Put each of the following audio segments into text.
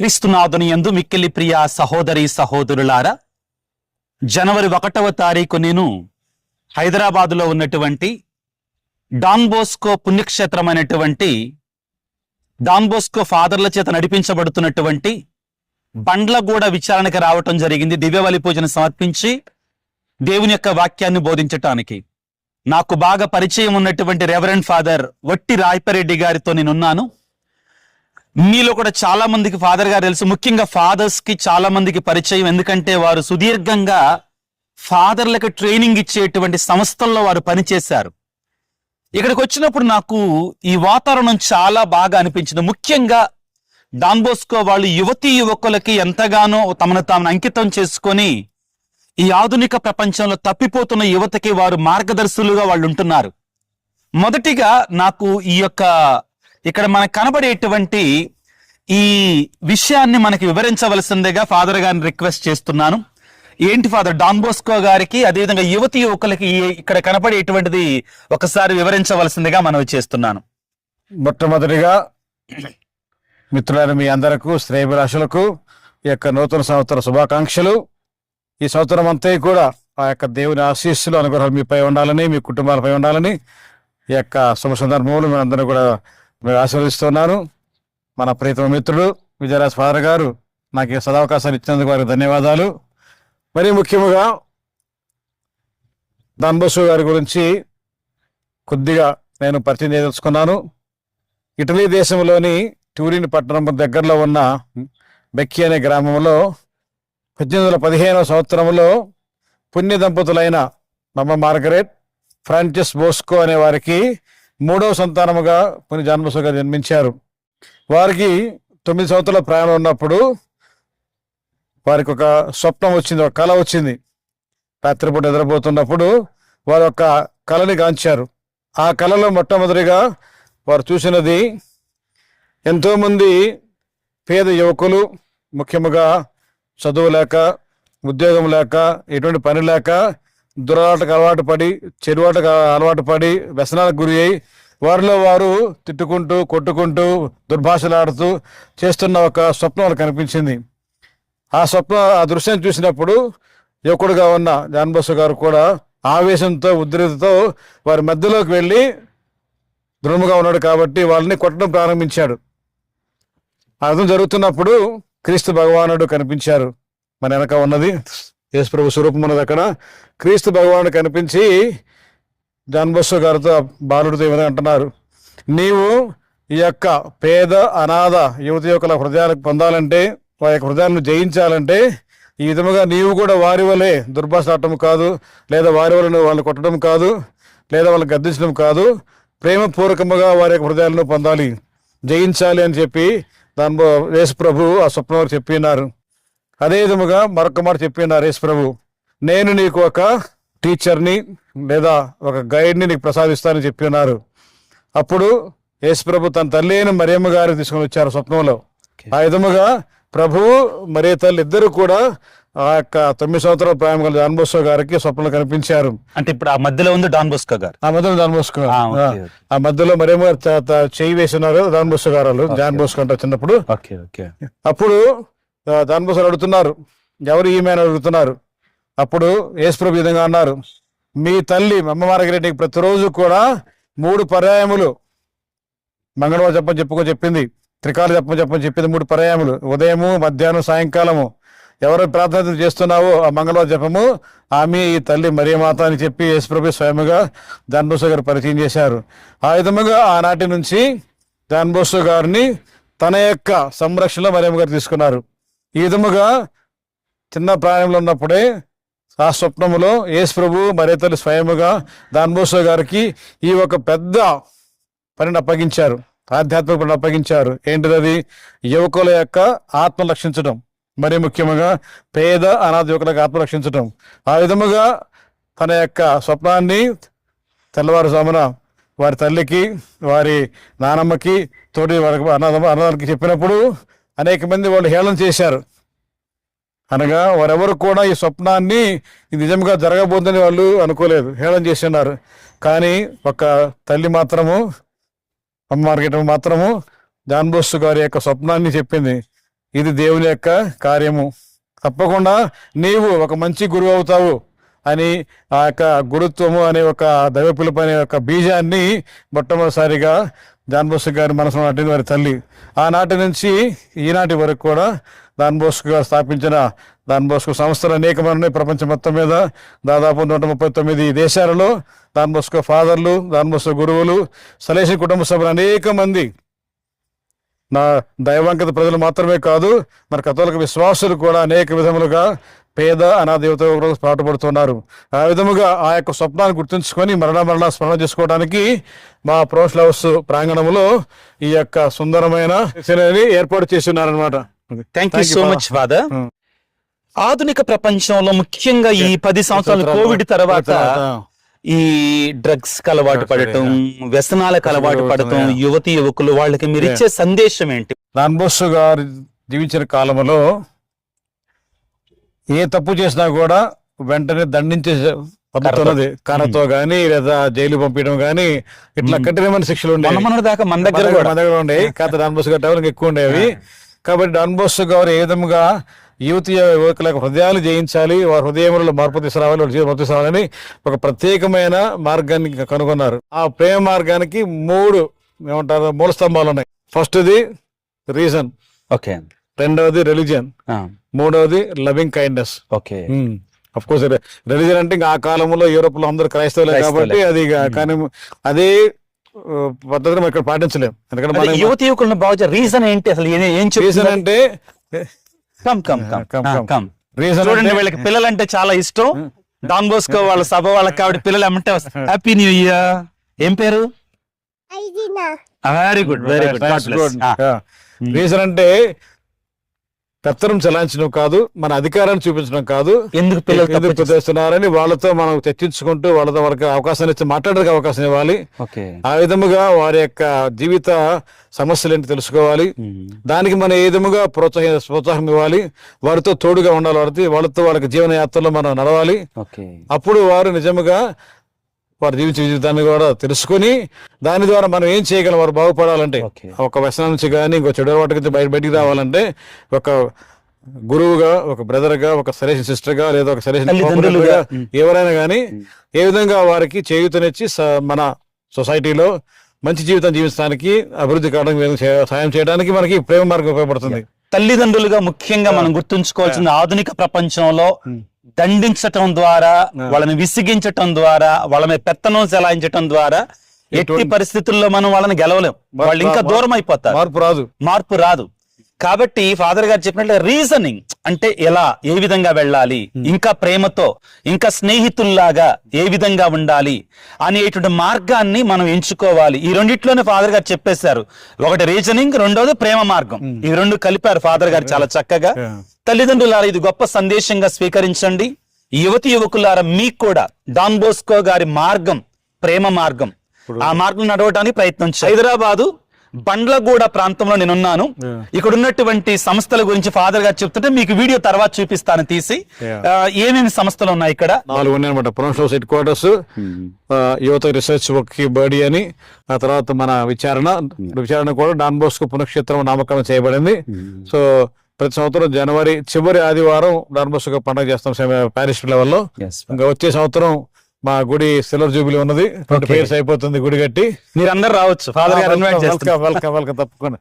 క్రీస్తునాథుని యందు మిక్కిలి ప్రియ సహోదరి సహోదరులారా, జనవరి 1వ తారీఖు నేను హైదరాబాదులో ఉన్నటువంటి డాన్ బోస్కో పుణ్యక్షేత్రమైనటువంటి డాన్ బోస్కో ఫాదర్ల చేత నడిపించబడుతున్నటువంటి బండ్లగూడ విచారణకి రావటం జరిగింది. దివ్యబలి పూజను సమర్పించి దేవుని యొక్క వాక్యాన్ని బోధించటానికి. నాకు బాగా పరిచయం ఉన్నటువంటి రెవరెండ్ ఫాదర్ వట్టి రాయపరెడ్డి గారితో నేనున్నాను. మీలో కూడా చాలా మందికి ఫాదర్ గారు తెలుసు. ముఖ్యంగా ఫాదర్స్ కి చాలా మందికి పరిచయం, ఎందుకంటే వారు సుదీర్ఘంగా ఫాదర్లకు ట్రైనింగ్ ఇచ్చేటువంటి సంస్థల్లో వారు పనిచేశారు. ఇక్కడికి వచ్చినప్పుడు నాకు ఈ వాతావరణం చాలా బాగా అనిపించింది. ముఖ్యంగా డాన్ బోస్కో వాళ్ళు యువతీ యువకులకి ఎంతగానో తమను తాము అంకితం చేసుకొని ఈ ఆధునిక ప్రపంచంలో తప్పిపోతున్న యువతకి వారు మార్గదర్శులుగా వాళ్ళు ఉంటున్నారు. మొదటిగా నాకు ఇక్కడ మనకు కనబడేటువంటి ఈ విషయాన్ని మనకి వివరించవలసిందిగా ఫాదర్ గారిని రిక్వెస్ట్ చేస్తున్నాను. ఏంటి ఫాదర్, డాన్ బోస్కో గారికి అదేవిధంగా యువతి యువకులకి ఇక్కడ కనపడేటువంటిది ఒకసారి వివరించవలసిందిగా మనవి చేస్తున్నాను. మొట్టమొదటిగా మిత్రులైన మీ అందరకు, శ్రేయభిలాషులకు ఈ యొక్క నూతన సంవత్సర శుభాకాంక్షలు. ఈ సంవత్సరం అంతా కూడా ఆ యొక్క దేవుని ఆశీస్సులు, అనుగ్రహాలు మీపై ఉండాలని, మీ కుటుంబాలపై ఉండాలని ఈ యొక్క శుభ సందర్భంలో మీ అందరూ కూడా మేము ఆశీర్వదిస్తున్నాను. మన ప్రీతమ మిత్రుడు విజయరాజ్ ఫాదర్ గారు నాకు ఈ సదావకాశాలు ఇచ్చినందుకు వారికి ధన్యవాదాలు. మరీ ముఖ్యంగా డాన్ బోస్కో గారి గురించి కొద్దిగా నేను పరిచయం చేయదలుచుకున్నాను. ఇటలీ దేశంలోని ట్యూరిన్ పట్టణం దగ్గరలో ఉన్న బెక్కి అనే గ్రామంలో 1815వ సంవత్సరంలో పుణ్య దంపతులైన మమ్మ మార్గరెట్, ఫ్రాన్సిస్ బోస్కో అనే వారికి 3వ సంతానముగా పుణ్య జాన్ బోస్కో గారు జన్మించారు. వారికి 9 సంవత్సరాల ప్రయాణం ఉన్నప్పుడు వారికి ఒక స్వప్నం వచ్చింది, ఒక కళ వచ్చింది. రాత్రిపూట నిద్రపోతున్నప్పుడు వారు ఒక కళని గాంచారు. ఆ కళలో మొట్టమొదటిగా వారు చూసినది ఎంతోమంది పేద యువకులు, ముఖ్యంగా చదువు లేక, ఉద్యోగం లేక, ఎటువంటి పని లేక, దురాటకు అలవాటు పడి, చెరువాటకు అలవాటు పడి, వ్యసనాలకు గురి అయి వారిలో వారు తిట్టుకుంటూ, కొట్టుకుంటూ, దుర్భాషలాడుతూ చేస్తున్న ఒక స్వప్నం కనిపించింది. ఆ దృశ్యాన్ని చూసినప్పుడు యువకుడుగా ఉన్న జాన్ బోస్కో గారు కూడా ఆవేశంతో, ఉద్రిక్తతో వారి మధ్యలోకి వెళ్ళి, దృఢముగా ఉన్నాడు కాబట్టి వాళ్ళని కొట్టడం ప్రారంభించాడు. ఆ విధం జరుగుతున్నప్పుడు క్రీస్తు భగవానుడు కనిపించారు. మన వెనక ఉన్నది యేసు ప్రభు స్వరూపం ఉన్నది. అక్కడ క్రీస్తు భగవానుడు కనిపించి జాన్ బోస్కో గారితో, బాలుడితో ఈ విధంగా అంటున్నారు, నీవు ఈ యొక్క పేద అనాథ యువతి యువకుల హృదయాలకు పొందాలంటే, వారి యొక్క హృదయాలను జయించాలంటే ఈ విధముగా నీవు కూడా వారి వలె దుర్భాషాడటం కాదు, లేదా వారి వల్ల వాళ్ళని కొట్టడం కాదు, లేదా వాళ్ళని గద్దించడం కాదు, ప్రేమపూర్వకముగా వారి యొక్క హృదయాలను పొందాలి, జయించాలి అని చెప్పి యేసు ప్రభు ఆ స్వప్నం చెప్పినారు. అదే విధముగా మరొక మాట చెప్పినారు యేసు ప్రభు, నేను నీకు ఒక టీచర్ని లేదా ఒక గైడ్ని నీకు ప్రసాదిస్తానని చెప్పినారు. అప్పుడు యేసు ప్రభు తన తల్లి అయిన మరియమ్మ గారిని తీసుకొని వచ్చారు స్వప్నంలో. ఆ విధముగా ప్రభువు మరియ తల్లి ఇద్దరు కూడా ఆ యొక్క 9 సంవత్సరాల ప్రాయం గల డాన్ బోస్కో గారికి స్వప్నంలో కనిపించారు. అంటే ఇప్పుడు ఆ మధ్యలో ఉంది డాన్ బోస్కో గారు, ఆ మధ్యలో డాన్ బోస్కో, ఆ మధ్యలో మరియమ్మ గారు చేయి వేసినారు డాన్ బోస్కో గారు. జాన్ బోస్కో అంటే చిన్నప్పుడు. అప్పుడు డాన్ బోస్కో అడుగుతున్నారు, ఎవరు ఈమె అని అడుగుతున్నారు. అప్పుడు యేసు ప్రభు విధంగా అన్నారు, మీ తల్లి అమ్మ మార్గరెట్టికి ప్రతిరోజు కూడా 3 పర్యాయములు మంగళవారం చెప్పింది, త్రికాలు చెప్పని చెప్పింది. 3 పర్యాయములు, ఉదయము, మధ్యాహ్నం, సాయంకాలము. ఎవరు ప్రార్థన చేస్తున్నావో ఆ మంగళవారం జపము ఆమె ఈ తల్లి మరియమాత అని చెప్పి యేసు ప్రభు స్వయముగా జాన్ బోస్కో గారు పరిచయం చేశారు. ఆ విధముగా ఆనాటి నుంచి జాన్ బోస్కో గారిని తన యొక్క సంరక్షణలో మరియమ్మ గారు తీసుకున్నారు. ఈ విధముగా చిన్న ప్రాయంలో ఉన్నప్పుడే ఆ స్వప్నములో యేసు ప్రభు మరియ తల్లి స్వయముగా జాన్ బోస్కో గారికి ఈ ఒక పెద్ద పనిని అప్పగించారు, ఆధ్యాత్మిక పనిని అప్పగించారు. ఏంటిది? యువకుల యొక్క ఆత్మ రక్షించడం, మరి ముఖ్యంగా పేద అనాథ యువకులకు ఆత్మ రక్షించడం. ఆ విధముగా తన యొక్క స్వప్నాన్ని తెల్లవారుజామున వారి తల్లికి, వారి నానమ్మకి, తోటి వారికి అనాథానికి చెప్పినప్పుడు అనేక మంది వాళ్ళు హేళన చేశారు. అనగా వారెవరు కూడా ఈ స్వప్నాన్ని నిజంగా జరగబోతుందని వాళ్ళు అనుకోలేదు, హేళన చేస్తున్నారు. కానీ ఒక తల్లి మాత్రము, అమ్మ మార్గరెట్ మాత్రము జాన్ బోస్కో గారి యొక్క స్వప్నాన్ని చెప్పింది. ఇది దేవుని యొక్క కార్యము. తప్పకుండా నీవు ఒక మంచి గురువు అవుతావు అని ఆ యొక్క గురుత్వము అనే ఒక దైవ పిలుపు అనే ఒక బీజాన్ని మొట్టమొదటిసారిగా జాన్ బోస్కో గారి మనసులో నాటింది వారి తల్లి. ఆనాటి నుంచి ఈనాటి వరకు కూడా జాన్ బోస్కో గారు స్థాపించిన జాన్ బోస్కో సంస్థలు అనేకమైన ఉన్నాయి ప్రపంచం మొత్తం మీద. దాదాపు 139 దేశాలలో జాన్ బోస్కో ఫాదర్లు, జాన్ బోస్కో గురువులు, సలేషన్ కుటుంబ సభ్యులు అనేక మంది, నా దైవాంకిత ప్రజలు మాత్రమే కాదు మన కథోలిక విశ్వాసులు కూడా అనేక విధములుగా పేద అనాథ యువత పాటుపడుతున్నారు. ఆ విధముగా ఆ యొక్క స్వప్నాన్ని గుర్తుంచుకొని మరలా స్మరణ చేసుకోవడానికి మా ప్రొఫెషనల్ హౌస్ ప్రాంగణంలో ఈ యొక్క సుందరమైన ఏర్పాటు చేసి ఉన్నారనమాట. Thank you so much father. ఆధునిక ప్రపంచంలో ముఖ్యంగా ఈ 10 సంవత్సరాలు కోవిడ్ తర్వాత ఈ డ్రగ్స్ కి అలవాటు పడటం, వ్యసనాలకు అలవాటు పడటం యువతి యువకులు, వాళ్ళకి మీరు ఇచ్చే సందేశం ఏంటి? జాన్ బోస్కో గారు జీవించిన కాలంలో ఏ తప్పు చేసినా కూడా వెంటనే దండించే పద్ధతి ఉన్నది. కర్రతో గానీ లేదా జైలు పంపించడం గానీ ఇట్లా కఠినమైన శిక్షలు ఉండేవి. దాకా మన దగ్గర ఉండేవి. కాకపోతే జాన్ బోస్కో గారి టైంలో ఎక్కువ ఉండేవి. కాబట్టి జాన్ బోస్కో గారు ఏ విధంగా యువకుల హృదయాలు జయించాలి, వారి హృదయంలో మార్పు తీసుకురావాలి, వాళ్ళ జీవితం మార్పు తీసుకురావాలని ఒక ప్రత్యేకమైన మార్గాన్ని కనుగొన్నారు. ఆ ప్రేమ మార్గానికి 3 మూల స్తంభాలు ఉన్నాయి. ఫస్ట్ది రీజన్, ఓకే. రెండవది రిలీజియన్, మూడవది loving kindness. Okay. Of course religion అంటే ఇంకా ఆ కాలంలో యూరోప్ లో అందరూ క్రైస్తవులే కాబట్టి అది కానీ అదే పద్ధతిని మనం ఇక్కడ పాటించలేము. ఎందుకంటే యువతి యువకులను బాగా రీజన్ ఏంటి అసలు? ఏం రీజన్ అంటే రీజన్ చూడండి, వీళ్ళకి పిల్లలంటే చాలా ఇష్టం. డాన్ బోస్కో వాళ్ళ సభ వాళ్ళకి కాబట్టి పిల్లలు ఏమంటే హ్యాపీ న్యూ ఇయర్. ఏం పేరు? Very good, very good. Reason అంటే పెత్తనం చెలాయించడం కాదు, మన అధికారాన్ని చూపించడం కాదు, ఎందుకు పిల్లలు చేస్తున్నారని వాళ్ళతో మనం చర్చించుకుంటూ వాళ్ళతో వాళ్ళకి అవకాశాన్ని ఇచ్చి మాట్లాడడానికి అవకాశం ఇవ్వాలి. ఆ విధముగా వారి యొక్క జీవిత సమస్యలు ఏంటి తెలుసుకోవాలి. దానికి మనం ఏ విధముగా ప్రోత్సాహం ఇవ్వాలి, వారితో తోడుగా ఉండాలి, వాళ్ళతో వాళ్ళకి జీవన యాత్రలో మనం నడవాలి. అప్పుడు వారు నిజముగా వారి జీవితాన్ని కూడా తెలుసుకుని దాని ద్వారా మనం ఏం చేయగలం, వారు బాగుపడాలంటే ఒక వ్యసనం నుంచి కానీ ఇంకో చెడు అలవాటు నుంచి బయటికి రావాలంటే ఒక గురువుగా, ఒక బ్రదర్ గా, ఒక సజెషన్ సిస్టర్ గా లేదా ఒక సజెషన్ ఎవరైనా కానీ ఏ విధంగా వారికి చేయూతనిచ్చి మన సొసైటీలో మంచి జీవితం జీవించడానికి, అభివృద్ధి కావడానికి, సాయం చేయడానికి మనకి ప్రేమ మార్గం ఉపయోగపడుతుంది. తల్లిదండ్రులుగా ముఖ్యంగా మనం గుర్తుంచుకోవాల్సిన ఆధునిక ప్రపంచంలో దండించటం ద్వారా, వాళ్ళని విసిగించటం ద్వారా, వాళ్ళ మీద పెత్తనం చెలాయించటం ద్వారా ఎట్టి పరిస్థితుల్లో మనం వాళ్ళని గెలవలేం. వాళ్ళు ఇంకా దూరం అయిపోతారు, మార్పు రాదు. కాబట్టి ఫాదర్ గారు చెప్పినట్లు రీజనింగ్ అంటే ఎలా, ఏ విధంగా వెళ్ళాలి, ఇంకా ప్రేమతో, ఇంకా స్నేహితుల్లాగా ఏ విధంగా ఉండాలి అనేటువంటి మార్గాన్ని మనం ఎంచుకోవాలి. ఈ రెండిట్లోనే ఫాదర్ గారు చెప్పేశారు. ఒకటి రీజనింగ్, రెండోది ప్రేమ మార్గం. ఈ రెండు కలిపారు ఫాదర్ గారు చాలా చక్కగా. తల్లిదండ్రులారా, ఇది గొప్ప సందేశంగా స్వీకరించండి. యువతి యువకులారా, మీకు కూడా డాన్ బోస్కో గారి మార్గం ప్రేమ మార్గం, ఆ మార్గం నడవడానికి ప్రయత్నం. హైదరాబాదు బండ్లగూడ ప్రాంతంలో నేనున్నాను. ఇక్కడ ఉన్నటువంటి సంస్థల గురించి ఫాదర్ గారు చెప్తుంటే మీకు వీడియో తర్వాత చూపిస్తాను తీసి. ఏమేమి సంస్థలు ఉన్నాయి ఇక్కడ? 4 ఉన్నాయన్నమాట. ప్రొఫెషనల్ హెడ్ క్వార్టర్స్, యువత రీసెర్చ్ బడి అని, ఆ తర్వాత మన విచారణ కూడా డాన్ బోస్కో పుణ్యక్షేత్రం నామకరణం చేయబడింది. సో ప్రతి సంవత్సరం జనవరి చివరి ఆదివారం డాన్ బోస్కో పండుగ చేస్తాం పారిష్ లెవెల్లో. ఇంకా వచ్చే సంవత్సరం మా గుడి సిల్వర్ జూబిలీ ఉన్నది, 20 years అయిపోతుంది గుడి కట్టి. మీరందరూ రావచ్చు, ఫాదర్ గారు తప్పకుండా.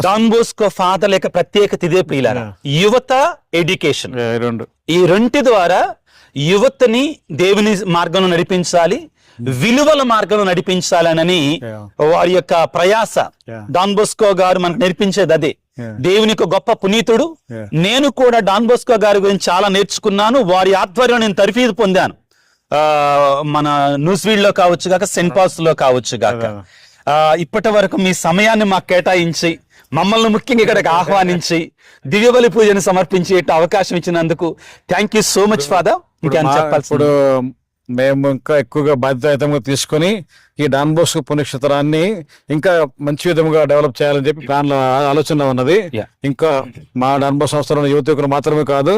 డాన్ బోస్కో ఫాదర్ యొక్క ప్రత్యేకత ఇదే ప్రియులారా, యువత, ఎడ్యుకేషన్. ఈ రెంటి ద్వారా యువతని దేవుని మార్గంలో నడిపించాలి, విలువల మార్గంలో నడిపించాలనని వారి యొక్క ప్రయాస. డాన్ బోస్కో గారు మనకు నేర్పించేది అదే. దేవునికి గొప్ప పునీతుడు. నేను కూడా డాన్ బోస్కో గారి గురించి చాలా నేర్చుకున్నాను. వారి ఆధ్వర్యంలో నేను తర్ఫీదు పొందాను. మన న్యూస్వీల్డ్ లో కావచ్చు గాక, సెంట్ పాల్స్ లో కావచ్చు గాక. ఇప్పటి వరకు మీ సమయాన్ని మాకు కేటాయించి, మమ్మల్ని ముఖ్యంగా ఇక్కడికి ఆహ్వానించి దివ్యబలి పూజను సమర్పించే అవకాశం ఇచ్చినందుకు thank you so much father. ఇప్పుడు మేము ఇంకా ఎక్కువగా బాధ్యతాయుతంగా తీసుకొని ఈ డాన్ బోస్కో పుణ్యక్షేత్రాన్ని ఇంకా మంచి విధంగా డెవలప్ చేయాలని చెప్పి ప్లాన్ ఆలోచన ఉన్నది. Yeah. ఇంకా మా డాన్ బోస్కో సంస్థలో యువత యువకులు మాత్రమే కాదు,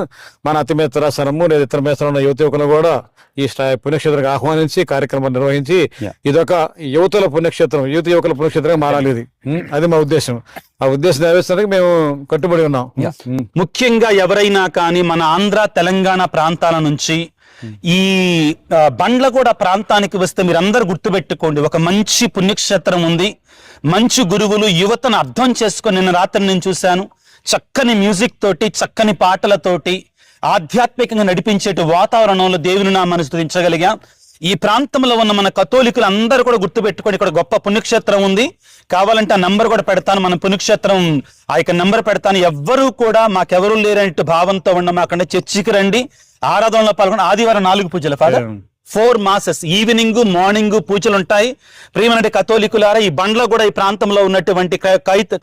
మన అతిమేత్తరాసనము లేదా ఇతర మేస్తలో ఉన్న యువత యువకులు కూడా ఈ పుణ్యక్షేత్రానికి ఆహ్వానించి కార్యక్రమం నిర్వహించి Yeah. ఇదొక యువతుల పుణ్యక్షేత్రం, యువకుల పుణ్యక్షేత్రంగా మారాలి. ఇది అది మా ఉద్దేశం. ఆ ఉద్దేశం నెరవేర్చడానికి మేము కట్టుబడి ఉన్నాం. ముఖ్యంగా ఎవరైనా కానీ మన ఆంధ్ర తెలంగాణ ప్రాంతాల నుంచి ఈ బండ్లగూడ ప్రాంతానికి వస్తే మీరందరూ గుర్తుపెట్టుకోండి, ఒక మంచి పుణ్యక్షేత్రం ఉంది, మంచి గురువులు, యువతను అర్థం చేసుకొని నిన్న రాత్రి నేను చూశాను. చక్కని మ్యూజిక్ తోటి, చక్కని పాటలతోటి ఆధ్యాత్మికంగా నడిపించేటి వాతావరణంలో దేవుని నామాన్ని స్తుతించగలిగాం. ఈ ప్రాంతంలో ఉన్న మన కథోలికులు అందరూ కూడా గుర్తుపెట్టుకోండి, ఇక్కడ గొప్ప పుణ్యక్షేత్రం ఉంది. కావాలంటే ఆ నంబర్ కూడా పెడతాను, మన పుణ్యక్షేత్రం ఆ యొక్క నంబర్ పెడతాను. ఎవ్వరూ కూడా మాకెవరూ లేరంటే భావంతో ఉండమాకండి, చర్చికి రండి, ఆరాధనలో పాల్గొని. ఆదివారం 4 పూజలు ఫాదర్, 4 మాసెస్, ఈవినింగ్ మార్నింగ్ పూజలు ఉంటాయి. ప్రియమైన కథోలికులారా, ఈ బండ్లో కూడా ఈ ప్రాంతంలో ఉన్నటువంటి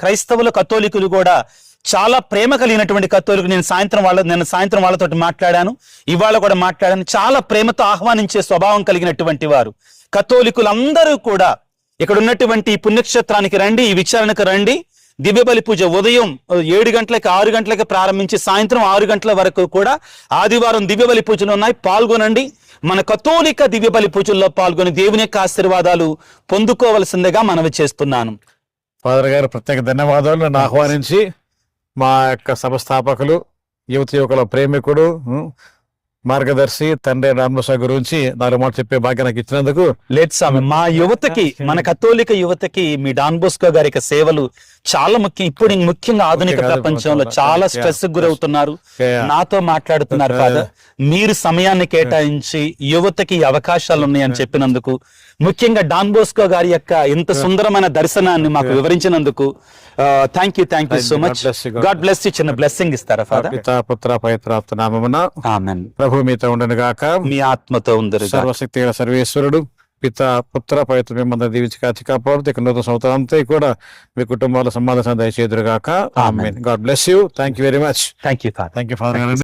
క్రైస్తవులు కథోలికులు కూడా చాలా ప్రేమ కలిగినటువంటి కథోలికులు. నేను సాయంత్రం వాళ్ళతో మాట్లాడాను, ఇవాళ కూడా మాట్లాడాను. చాలా ప్రేమతో ఆహ్వానించే స్వభావం కలిగినటువంటి వారు కథోలికులందరూ కూడా ఇక్కడ ఉన్నటువంటి ఈ పుణ్యక్షేత్రానికి రండి, ఈ విచారణకు రండి. దివ్య బలి పూజ ఉదయం 7 గంటలకి 6 గంటలకి ప్రారంభించి సాయంత్రం 6 గంటల వరకు కూడా ఆదివారం దివ్య బలి పూజలు ఉన్నాయి. పాల్గొనండి. మన కథోలిక దివ్య బలి పూజల్లో పాల్గొని దేవుని యొక్క ఆశీర్వాదాలు పొందుకోవలసిందిగా మనవి చేస్తున్నాను. ఫాదర్ గారు ప్రత్యేక ధన్యవాదాలు. నన్ను ఆహ్వానించి మా యొక్క సభ స్థాపకులు, యువకుల ప్రేమికుడు, మార్గదర్శి తండ్రి డాన్ బోస్కో గురించి 4 మాటలు చెప్పే భాగ్యం నాకు ఇచ్చినందుకు. లేదు స్వామి, మా యువతకి, మన కథోలిక యువతకి మీ డాన్ బోస్కో గారి యొక్క సేవలు చాలా ముఖ్యం. ఇప్పుడు ముఖ్యంగా ఆధునిక ప్రపంచంలో చాలా స్ట్రెస్ గురవుతున్నారు. నాతో మాట్లాడుతున్నారు ఫాదర్, మీరు సమయాన్ని కేటాయించి యువతకి అవకాశాలు ఉన్నాయని చెప్పినందుకు, ముఖ్యంగా డాన్ బోస్కో గారి యొక్క ఇంత సుందరమైన దర్శనాన్ని మాకు వివరించినందుకు thank you so much. God bless you. చిన్న బ్లెస్సింగ్ ఇస్తారా ఫాదర్? పితా పుత్ర పవిత్రాత్మ నామమున ఆమేన్. ప్రభు మీతో ఉండను గాక, మీ ఆత్మతో ఉందరు. సర్వశక్తి గల సర్వేశ్వరుడు పిత పుత్ర పవిత్ర మిమ్మల్ని దీవించి కాచి కాపాడుతూ ఇక నూతన సంవత్సరం అంతా కూడా మీ కుటుంబాల సమాధానం దయచేదురుగాక. Amen. God bless you. Thank you very much. Thank you father. Thank you father గారు.